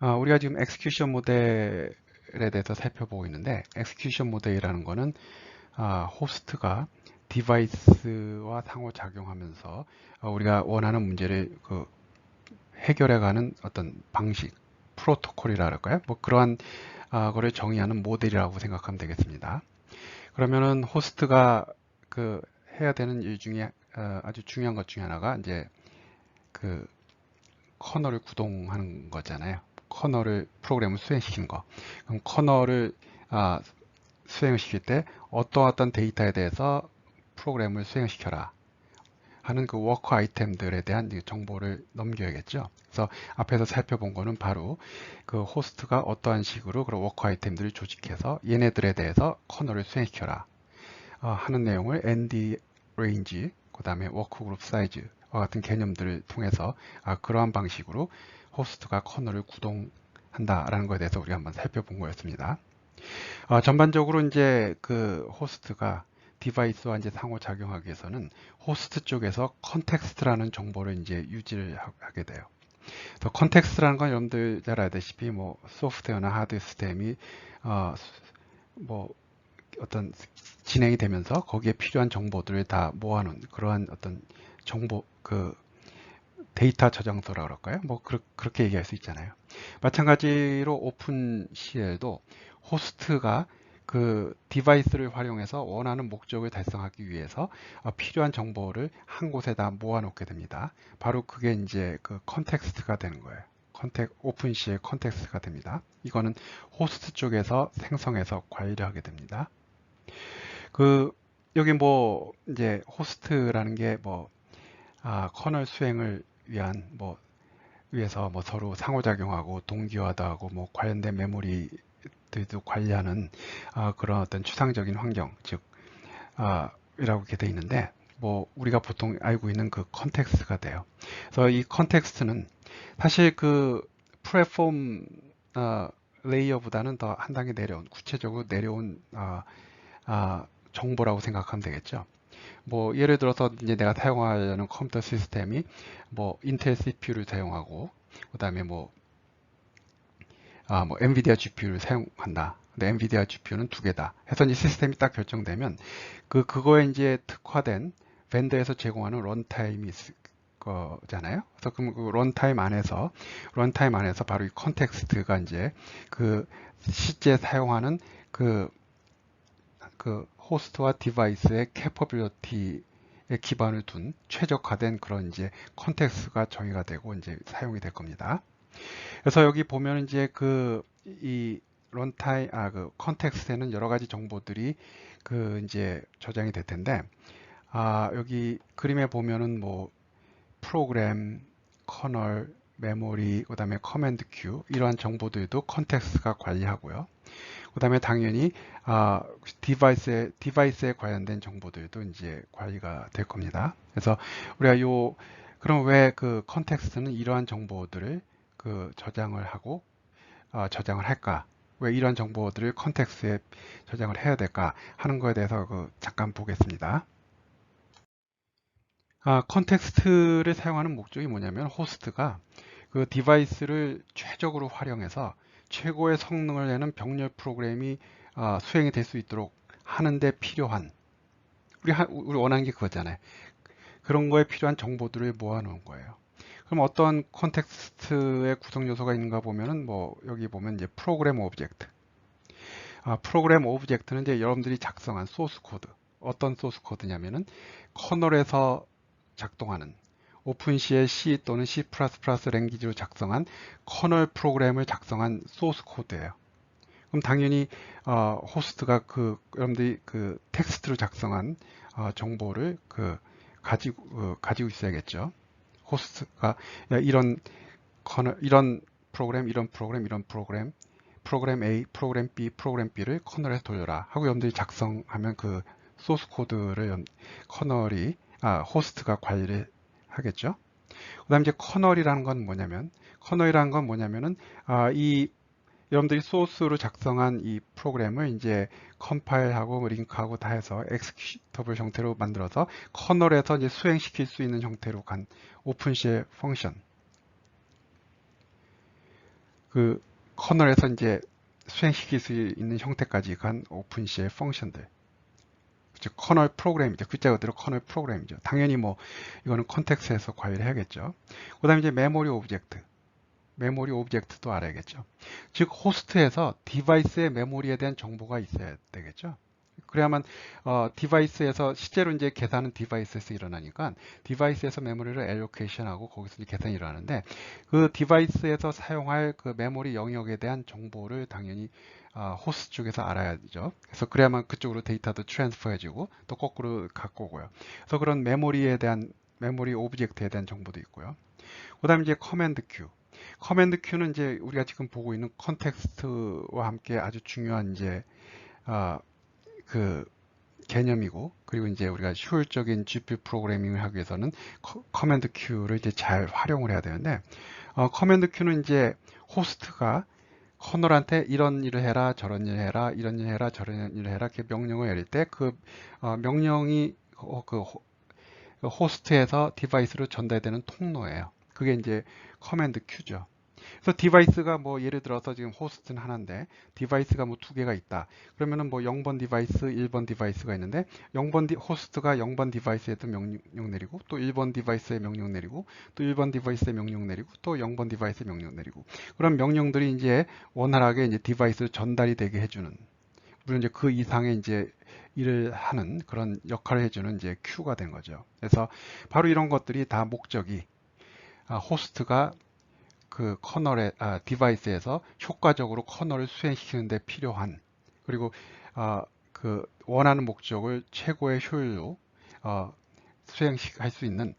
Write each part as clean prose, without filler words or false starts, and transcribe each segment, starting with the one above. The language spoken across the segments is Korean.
우리가 지금 엑스큐션 모델에 대해서 살펴보고 있는데, 엑스큐션 모델이라는 거는 호스트가 디바이스와 상호작용하면서 우리가 원하는 문제를 해결해가는 어떤 방식, 프로토콜이라 할까요? 뭐 그러한 거를 정의하는 모델이라고 생각하면 되겠습니다. 그러면은 호스트가 해야 되는 일 중에 아주 중요한 것 중에 하나가 이제 그 커널을 구동하는 거잖아요. 커널을 프로그램을 수행시키는 거. 그럼 커널을 수행을 시킬 때 어떤 데이터에 대해서 프로그램을 수행시켜라 하는 그 워커 아이템들에 대한 정보를 넘겨야겠죠. 그래서 앞에서 살펴본 거는 바로 그 호스트가 어떠한 식으로 그런 워커 아이템들을 조직해서 얘네들에 대해서 커널을 수행시켜라 하는 내용을 ND range, 그 다음에 워크 그룹 사이즈와 같은 개념들을 통해서 그러한 방식으로 호스트가 커널을 구동한다라는 것에 대해서 우리가 한번 살펴본 거였습니다. 전반적으로 이제 그 호스트가 디바이스와 이제 상호작용하기 위해서는 호스트 쪽에서 컨텍스트라는 정보를 이제 유지를 하게 돼요. 그래서 컨텍스트라는 건 여러분들 잘 알다시피 뭐 소프트웨어나 하드웨어 시스템이 뭐 어떤 진행이 되면서 거기에 필요한 정보들을 다 모아놓은 그러한 어떤 정보 데이터 저장소라 그럴까요? 뭐 그렇게 얘기할 수 있잖아요. 마찬가지로 오픈CL도 호스트가 그 디바이스를 활용해서 원하는 목적을 달성하기 위해서 필요한 정보를 한 곳에다 모아놓게 됩니다. 바로 그게 이제 그 컨텍스트가 되는 거예요. 오픈CL 컨텍스트가 됩니다. 이거는 호스트 쪽에서 생성해서 관리를 하게 됩니다. 그 여기 뭐 이제 호스트라는 게 뭐 커널 수행을 위한 뭐 위해서 뭐 서로 상호작용하고 동기화도 하고 뭐 관련된 메모리들도 관리하는 그런 어떤 추상적인 환경 즉 이라고 이렇게 돼 있는데 뭐 우리가 보통 알고 있는 그 컨텍스트가 돼요. 그래서 이 컨텍스트는 사실 그 플랫폼 레이어보다는 더 한 단계 내려온 구체적으로 내려온 정보라고 생각하면 되겠죠. 뭐 예를 들어서 이제 내가 사용하려는 컴퓨터 시스템이 뭐 인텔 CPU를 사용하고 그다음에 뭐 엔비디아 GPU를 사용한다. 근데 엔비디아 GPU는 두 개다. 해서 이제 시스템이 딱 결정되면 그거에 이제 특화된 벤더에서 제공하는 런타임이 있을 거잖아요. 그래서 그럼 그 런타임 안에서 바로 이 컨텍스트가 이제 그 실제 사용하는 그 호스트와 디바이스의 캐퍼빌리티에 기반을 둔 최적화된 그런 이제 컨텍스트가 정의가 되고 이제 사용이 될 겁니다. 그래서 여기 보면 이제 이 런타임 그 컨텍스트에는 여러 가지 정보들이 이제 저장이 될 텐데 여기 그림에 보면은 뭐 프로그램, 커널, 메모리, 그다음에 커맨드 큐 이러한 정보들도 컨텍스트가 관리하고요. 그 다음에 당연히 디바이스에 관련된 정보들도 이제 관리가 될 겁니다. 그래서 우리가 그럼 왜 그 컨텍스트는 이러한 정보들을 저장을 하고 저장을 할까? 왜 이러한 정보들을 컨텍스트에 저장을 해야 될까 하는 거에 대해서 잠깐 보겠습니다. 컨텍스트를 사용하는 목적이 뭐냐면 호스트가 그 디바이스를 최적으로 활용해서 최고의 성능을 내는 병렬 프로그램이 수행이 될 수 있도록 하는데 필요한 우리 원하는 게 그거잖아요. 그런 거에 필요한 정보들을 모아놓은 거예요. 그럼 어떤 컨텍스트의 구성 요소가 있는가 보면은 뭐 여기 보면 이제 프로그램 오브젝트. 프로그램 오브젝트는 이제 여러분들이 작성한 소스 코드. 어떤 소스 코드냐면은 커널에서 작동하는 오픈C의 C 또는 C++ 랭귀지로 작성한 커널 프로그램을 작성한 소스 코드예요. 그럼 당연히 호스트가 여러분들이 텍스트로 작성한 정보를 가지고 있어야겠죠. 호스트가 야, 이런 프로그램, 이런 프로그램, 이런 프로그램 A, 프로그램 B, 프로그램 B를 커널에서 돌려라 하고 여러분들이 작성하면 그 소스 코드를 호스트가 관리를 하겠죠. 그다음 이제 커널이라는 건 뭐냐면은 이 여러분들이 소스로 작성한 이 프로그램을 이제 컴파일하고 링크하고 다 해서 엑스큐터블 형태로 만들어서 커널에서 이제 수행시킬 수 있는 형태로 간 오픈쉘 펑션. 그 커널에서 이제 수행시킬 수 있는 형태까지 간 오픈CL 펑션들. 즉 커널 프로그램이죠. 글자 그대로 커널 프로그램이죠. 당연히 뭐 이거는 컨텍스트에서 관리를 해야겠죠. 그다음에 이제 메모리 오브젝트. 메모리 오브젝트도 알아야겠죠. 즉 호스트에서 디바이스의 메모리에 대한 정보가 있어야 되겠죠. 그래야만 디바이스에서 실제로 이제 계산은 디바이스에서 일어나니까 디바이스에서 메모리를 알로케이션하고 거기서 이제 계산이 일어나는데 그 디바이스에서 사용할 그 메모리 영역에 대한 정보를 당연히 호스트 쪽에서 알아야죠. 그래서 그래야만 그쪽으로 데이터도 트랜스퍼해지고 또 거꾸로 갖고 오고요. 그래서 그런 메모리에 대한 메모리 오브젝트에 대한 정보도 있고요. 그다음에 이제 커맨드 큐. 커맨드 큐는 이제 우리가 지금 보고 있는 컨텍스트와 함께 아주 중요한 이제 그 개념이고, 그리고 이제 우리가 효율적인 GPU 프로그래밍을 하기 위해서는 커맨드 큐를 이제 잘 활용을 해야 되는데, 커맨드 큐는 이제 호스트가 커널한테 이런 일을 해라, 저런 일을 해라, 이런 일을 해라, 저런 일을 해라, 이렇게 명령을 내릴 때 그 명령이 그 호스트에서 디바이스로 전달되는 통로예요. 그게 이제 커맨드 큐죠. 그래서 디바이스가 뭐 예를 들어서 지금 호스트는 하나인데 디바이스가 뭐 두 개가 있다. 그러면은 뭐 0번 디바이스, 1번 디바이스가 있는데 호스트가 0번 디바이스에도 명령 내리고 또 1번 디바이스에 명령 내리고 또 1번 디바이스에 명령 내리고 또 0번 디바이스에 명령 내리고 그런 명령들이 이제 원활하게 이제 디바이스로 전달이 되게 해주는 물론 이제 그 이상의 이제 일을 하는 그런 역할을 해주는 이제 큐가 된 거죠. 그래서 바로 이런 것들이 다 목적이 호스트가 그 디바이스에서 효과적으로 커널을 수행시키는 데 필요한 그리고 그 원하는 목적을 최고의 효율로 수행할 수 있는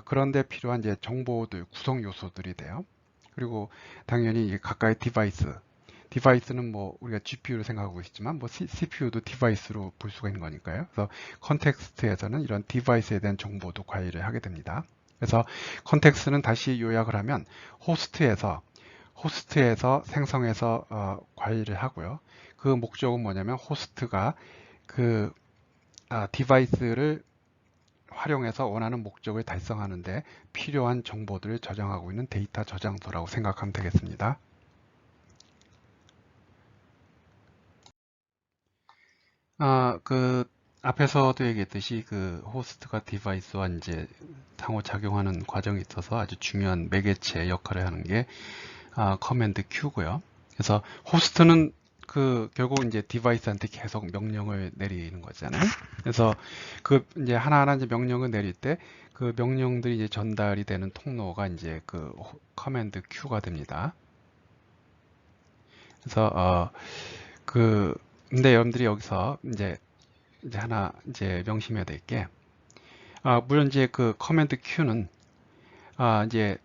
그런 데 필요한 이제 정보들 구성 요소들이 돼요. 그리고 당연히 가까이 디바이스는 뭐 우리가 GPU를 생각하고 있지만 뭐 CPU도 디바이스로 볼 수가 있는 거니까요. 그래서 컨텍스트에서는 이런 디바이스에 대한 정보도 관리를 하게 됩니다. 그래서 컨텍스트는 다시 요약을 하면 호스트에서 생성해서 관리를 하고요. 그 목적은 뭐냐면 호스트가 그 디바이스를 활용해서 원하는 목적을 달성하는데 필요한 정보들을 저장하고 있는 데이터 저장소라고 생각하면 되겠습니다. 그 앞에서도 얘기했듯이 그 호스트가 디바이스와 이제 상호작용하는 과정이 있어서 아주 중요한 매개체 역할을 하는 게 커맨드 큐고요. 그래서 호스트는 그 결국 이제 디바이스한테 계속 명령을 내리는 거잖아요. 그래서 그 이제 하나하나 이제 명령을 내릴 때 그 명령들이 이제 전달이 되는 통로가 이제 그 커맨드 큐가 됩니다. 그래서 근데 여러분들이 여기서 이제 하나 이제 명심해야 될 게, 물론 이제 그 커맨드 Q는 이제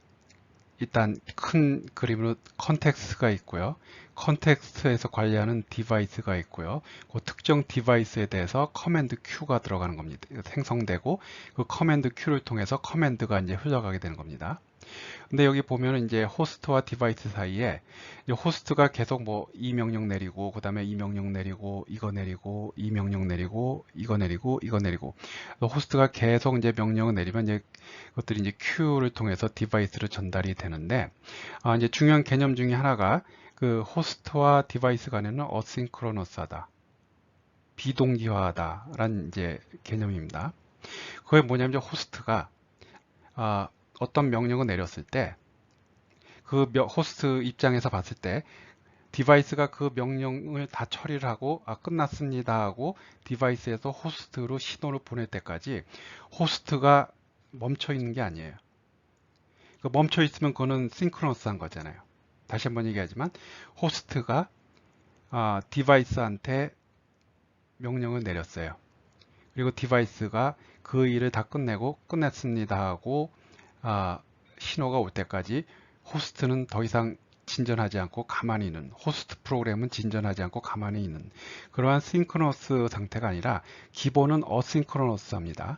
일단 큰 그림으로 컨텍스트가 있고요. 컨텍스트에서 관리하는 디바이스가 있고요. 그 특정 디바이스에 대해서 커맨드 Q가 들어가는 겁니다. 생성되고 그 커맨드 Q를 통해서 커맨드가 이제 흘러가게 되는 겁니다. 근데 여기 보면은 이제 호스트와 디바이스 사이에 이제 호스트가 계속 뭐 이 명령 내리고 그다음에 이 명령 내리고 이거 내리고 이 명령 내리고 이거 내리고 이거 내리고 호스트가 계속 이제 명령을 내리면 이제 그것들이 이제 큐를 통해서 디바이스로 전달이 되는데 이제 중요한 개념 중에 하나가 그 호스트와 디바이스 간에는 어싱크로너스하다, 비동기화하다라는 이제 개념입니다. 그게 뭐냐면 호스트가 어떤 명령을 내렸을 때 그 호스트 입장에서 봤을 때 디바이스가 그 명령을 다 처리를 하고 끝났습니다 하고 디바이스에서 호스트로 신호를 보낼 때까지 호스트가 멈춰 있는 게 아니에요. 멈춰 있으면 그거는 싱크로너스한 거잖아요. 다시 한번 얘기하지만 호스트가 디바이스한테 명령을 내렸어요. 그리고 디바이스가 그 일을 다 끝내고 끝냈습니다 하고 신호가 올 때까지 호스트는 더 이상 진전하지 않고 가만히 있는, 호스트 프로그램은 진전하지 않고 가만히 있는 그러한 싱크로너스 상태가 아니라 기본은 어싱크로너스합니다.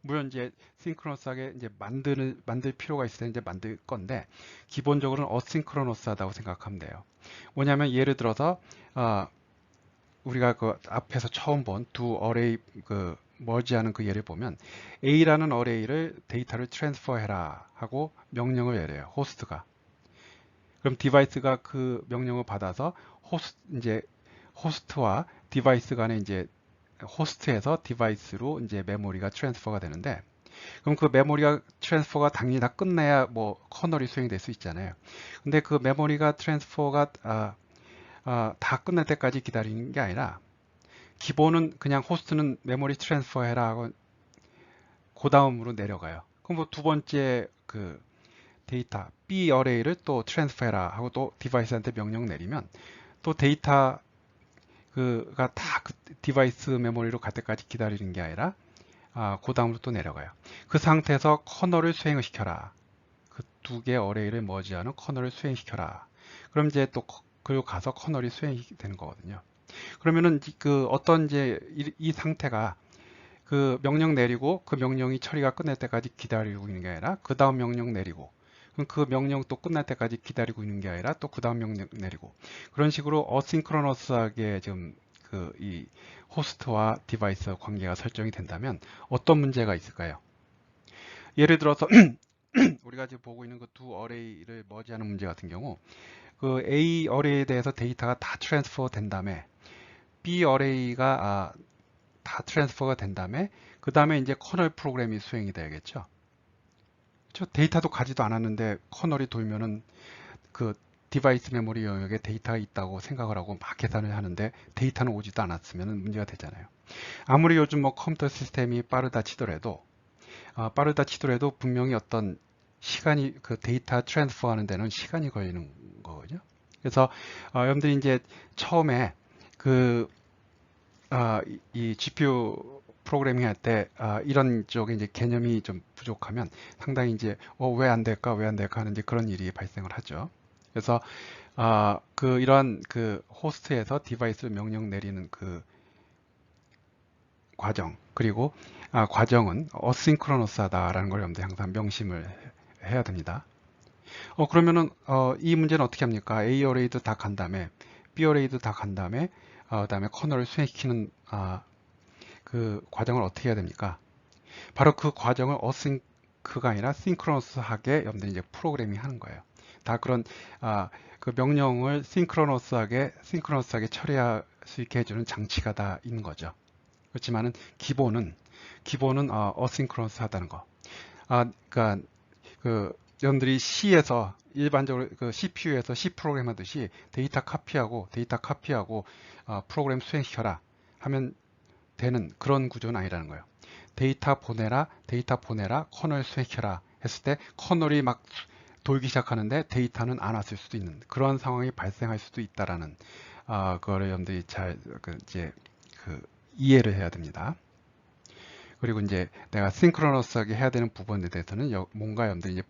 물론 이제 싱크로너스하게 이제 만들 필요가 있을 때 이제 만들 건데 기본적으로는 어싱크로너스하다고 생각하면 돼요. 뭐냐면 예를 들어서 우리가 그 앞에서 처음 본 두 어레이 머지하는 그 예를 보면 A라는 어레이를 데이터를 트랜스퍼 해라 하고 명령을 내려요. 호스트가. 그럼 디바이스가 그 명령을 받아서 이제 호스트와 디바이스 간에 이제 호스트에서 디바이스로 이제 메모리가 트랜스퍼가 되는데, 그럼 그 메모리가 트랜스퍼가 당연히 다 끝내야 뭐 커널이 수행이 될 수 있잖아요. 근데 그 메모리가 트랜스퍼가 다 끝날 때까지 기다리는 게 아니라, 기본은 그냥 호스트는 메모리 트랜스퍼 해라 하고 그 다음으로 내려가요. 그럼 뭐 두 번째 그 데이터 B 어레이를 또 트랜스퍼 해라 하고 또 디바이스한테 명령 내리면, 또 데이터 그가 다 그 디바이스 메모리로 갈 때까지 기다리는 게 아니라 그 다음으로 또 내려가요. 그 상태에서 커널을 수행을 시켜라. 그 두 개 어레이를 머지하는 커널을 수행시켜라. 그럼 이제 또 그리고 가서 커널이 수행이 되는 거거든요. 그러면은 그 어떤 이제 이 상태가 그 명령 내리고 그 명령이 처리가 끝날 때까지 기다리고 있는 게 아니라 그 다음 명령 내리고, 그럼 그 명령 또 끝날 때까지 기다리고 있는 게 아니라 또 그 다음 명령 내리고, 그런 식으로 어싱크로너스하게 지금 그 이 호스트와 디바이스 관계가 설정이 된다면 어떤 문제가 있을까요? 예를 들어서 우리가 지금 보고 있는 그 두 어레이를 머지하는 문제 같은 경우, 그 A 어레이에 대해서 데이터가 다 트랜스퍼 된 다음에 B 어레이가 다 트랜스퍼가 된 다음에 그 다음에 이제 커널 프로그램이 수행이 돼야겠죠. 그렇죠? 데이터도 가지도 않았는데 커널이 돌면은 그 디바이스 메모리 영역에 데이터가 있다고 생각을 하고 막 계산을 하는데 데이터는 오지도 않았으면 문제가 되잖아요. 아무리 요즘 뭐 컴퓨터 시스템이 빠르다 치더라도 분명히 어떤 시간이 그 데이터 트랜스퍼 하는 데는 시간이 걸리는 거거든요. 그래서 여러분들이 이제 처음에 그 이 GPU 프로그래밍 할 때 이런 쪽에 이제 개념이 좀 부족하면 상당히 이제 왜 안 될까 왜 안 될까 하는 이제 그런 일이 발생을 하죠. 그래서 그 이런 그 호스트에서 디바이스 명령 내리는 그 과정, 그리고 과정은 어싱크로너스하다라는 걸 여러분들 항상 명심을 해야 됩니다. 그러면은 이 문제는 어떻게 합니까? A 어레이도 다 간 다음에 B 어레이도 다 간 다음에 그다음에 커널을 수행시키는 그 과정을 어떻게 해야 됩니까? 바로 그 과정을 어싱크가 아니라 싱크로너스하게 여러분들이 이제 프로그래밍 하는 거예요. 다 그런 그 명령을 싱크로너스하게 처리할 수 있게 해주는 장치가 다 있는 거죠. 그렇지만은 기본은 어싱크로너스 하다는 거. 그러니까 그 여러분들이 C에서 일반적으로 그 CPU에서 C 프로그램 하듯이 데이터 카피하고 프로그램 수행시켜라 하면 되는 그런 구조는 아니라는 거예요. 데이터 보내라, 커널 수행시켜라 했을 때 커널이 막 돌기 시작하는데 데이터는 안 왔을 수도 있는 그런 상황이 발생할 수도 있다라는 그거를 여러분들이 잘 이제 그 이해를 해야 됩니다. 그리고 이제 내가 싱크로너스하게 해야 되는 부분에 대해서는 뭔가 여러분들이 이제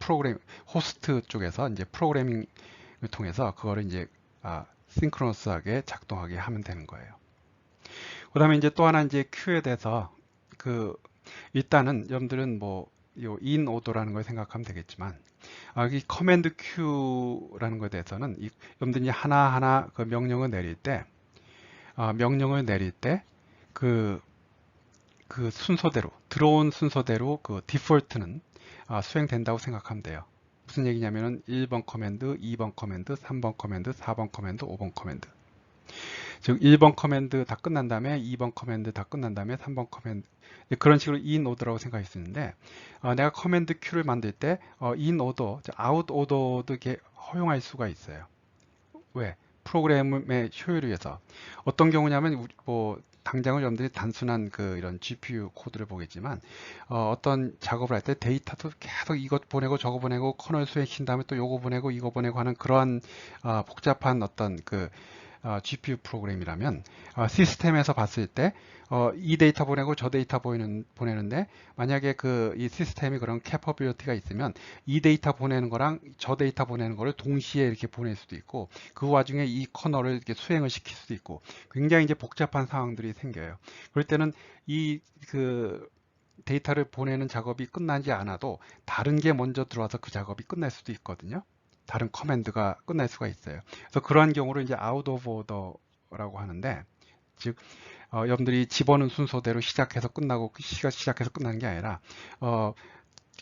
호스트 쪽에서 이제 프로그래밍을 통해서 그거를 이제 싱크로너스하게 작동하게 하면 되는 거예요. 그 다음에 이제 또 하나 이제 큐에 대해서 일단은 여러분들은 뭐 요 in 오더라는 걸 생각하면 되겠지만 이 커맨드 큐라는 것에 대해서는 여러분들이 하나하나 그 명령을 내릴 때 그 순서대로 들어온 순서대로 그 디폴트는 수행된다고 생각하면 돼요. 무슨 얘기냐면은 1번 커맨드, 2번 커맨드, 3번 커맨드, 4번 커맨드, 5번 커맨드. 즉 1번 커맨드 다 끝난 다음에 2번 커맨드 다 끝난 다음에 3번 커맨드, 그런 식으로 in order라고 생각할 수 있는데 내가 커맨드 큐를 만들 때 in order, out order도 이렇게 허용할 수가 있어요. 왜? 프로그램의 효율을 위해서. 어떤 경우냐면 뭐 당장은 여러분들이 단순한 그 이런 GPU 코드를 보겠지만 어떤 작업을 할 때 데이터도 계속 이것 보내고 저거 보내고 커널 수행시킨 다음에 또 요거 보내고 이거 보내고 하는 그러한 복잡한 어떤 그 GPU 프로그램이라면 시스템에서 봤을 때 이 데이터 보내고 저 데이터 보내는데 만약에 이 시스템이 그런 캐퍼빌리티가 있으면 이 데이터 보내는 거랑 저 데이터 보내는 거를 동시에 이렇게 보낼 수도 있고 그 와중에 이 커널을 이렇게 수행을 시킬 수도 있고 굉장히 이제 복잡한 상황들이 생겨요. 그럴 때는 그 데이터를 보내는 작업이 끝나지 않아도 다른 게 먼저 들어와서 그 작업이 끝날 수도 있거든요. 다른 커맨드가 끝날 수가 있어요. 그래서 그러한 경우를 이제 out of order라고 하는데, 즉 여러분들이 집어넣은 순서대로 시작해서 끝나는 게 아니라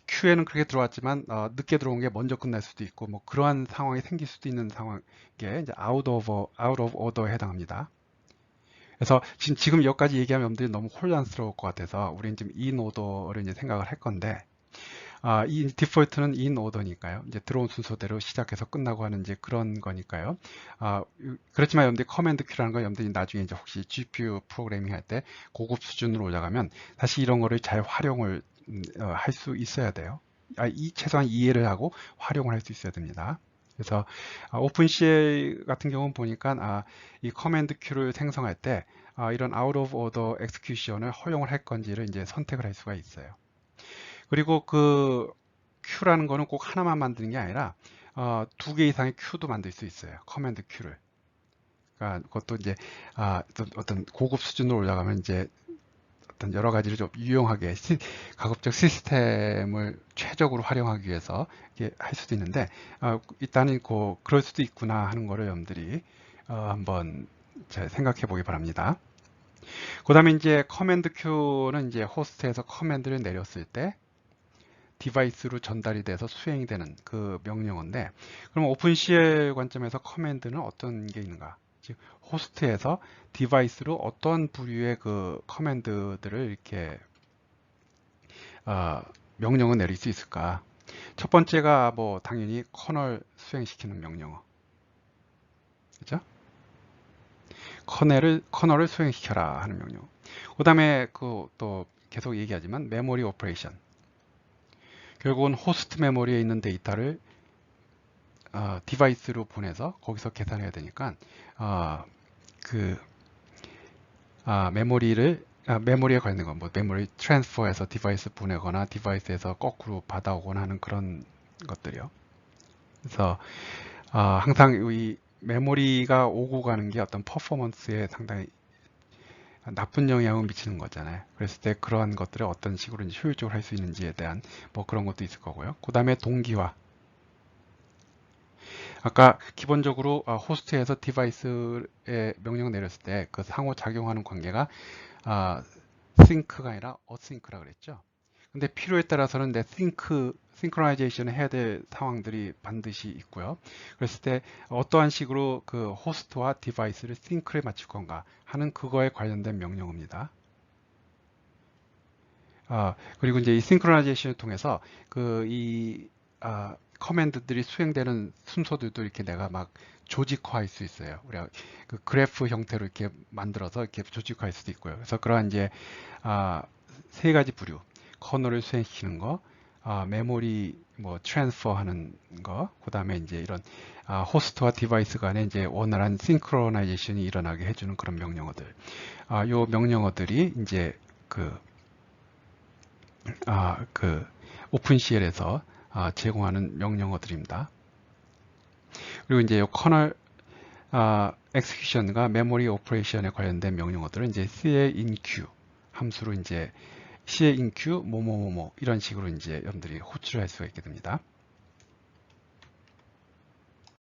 큐에는 그렇게 들어왔지만 늦게 들어온 게 먼저 끝날 수도 있고 뭐 그러한 상황이 생길 수도 있는 상황에 이제 out of order에 해당합니다. 그래서 지금 여기까지 얘기하면 여러분들이 너무 혼란스러울 것 같아서 우리는 지금 in order를 이제 생각을 할 건데 이 디폴트는 in order니까요. 이제 들어온 순서대로 시작해서 끝나고 하는 이제 그런 거니까요. 그렇지만 여러분들이 커맨드 큐라는 건 여러분들이 나중에 이제 혹시 GPU 프로그래밍 할 때 고급 수준으로 올라가면 다시 이런 거를 잘 활용을 할 수 있어야 돼요. 최소한 이해를 하고 활용을 할 수 있어야 됩니다. 그래서 오픈CL 같은 경우는 보니까 이 커맨드 큐를 생성할 때 이런 out of order execution을 허용을 할 건지를 이제 선택을 할 수가 있어요. 그리고 그 큐라는 거는 꼭 하나만 만드는 게 아니라 두 개 이상의 큐도 만들 수 있어요. 커맨드 큐를. 그러니까 그것도 이제 어떤 고급 수준으로 올라가면 이제 어떤 여러 가지를 좀 유용하게 가급적 시스템을 최적으로 활용하기 위해서 이렇게 할 수도 있는데 일단은 그럴 수도 있구나 하는 거를 여러분들이 한번 잘 생각해 보기 바랍니다. 그 다음에 이제 커맨드 큐는 이제 호스트에서 커맨드를 내렸을 때 디바이스로 전달이 돼서 수행이 되는 그 명령어인데 그럼 오픈CL 관점에서 커맨드는 어떤 게 있는가? 즉 호스트에서 디바이스로 어떤 부류의 그 커맨드들을 이렇게 명령을 내릴 수 있을까? 첫 번째가 뭐 당연히 커널 수행시키는 명령어, 그죠? 커널을 수행시켜라 하는 명령어. 그 다음에 그 또 계속 얘기하지만 메모리 오퍼레이션. 결국은 호스트 메모리에 있는 데이터를 디바이스로 보내서 거기서 계산해야 되니까 메모리에 관련된 건 뭐 메모리 트랜스퍼해서 디바이스 보내거나 디바이스에서 거꾸로 받아오거나 하는 그런 것들이요. 그래서 항상 이 메모리가 오고 가는 게 어떤 퍼포먼스에 상당히 나쁜 영향을 미치는 거잖아요. 그랬을 때 그러한 것들을 어떤 식으로 이제 효율적으로 할 수 있는지에 대한 뭐 그런 것도 있을 거고요. 그 다음에 동기화. 아까 기본적으로 호스트에서 디바이스에 명령 내렸을 때 그 상호작용하는 관계가 싱크가 아니라 어싱크라 그랬죠. 근데 필요에 따라서는 싱크로나이제이션을 해야 될 상황들이 반드시 있고요. 그랬을 때 어떠한 식으로 그 호스트와 디바이스를 싱크에 맞출 건가 하는 그거에 관련된 명령어입니다. 그리고 이제 이 싱크로나이제이션을 통해서 커맨드들이 수행되는 순서들도 이렇게 내가 막 조직화할 수 있어요. 우리가 그 그래프 형태로 이렇게 만들어서 이렇게 조직화할 수도 있고요. 그래서 그러한 이제 세 가지 부류, 커널을 수행시키는 거, 메모리 뭐 트랜스퍼 하는 거, 그 다음에 이제 이런 호스트와 디바이스 간에 이제 원활한 싱크로나이제이션이 일어나게 해주는 그런 명령어들. 요 명령어들이 이제 그 오픈CL에서 제공하는 명령어들입니다. 그리고 이제 이 커널 execution과 메모리 오퍼레이션에 관련된 명령어들은 이제 CAINQ 함수로 이제 CAINQ 뭐뭐뭐뭐 이런 식으로 이제 여러분들이 호출을 할 수가 있게 됩니다.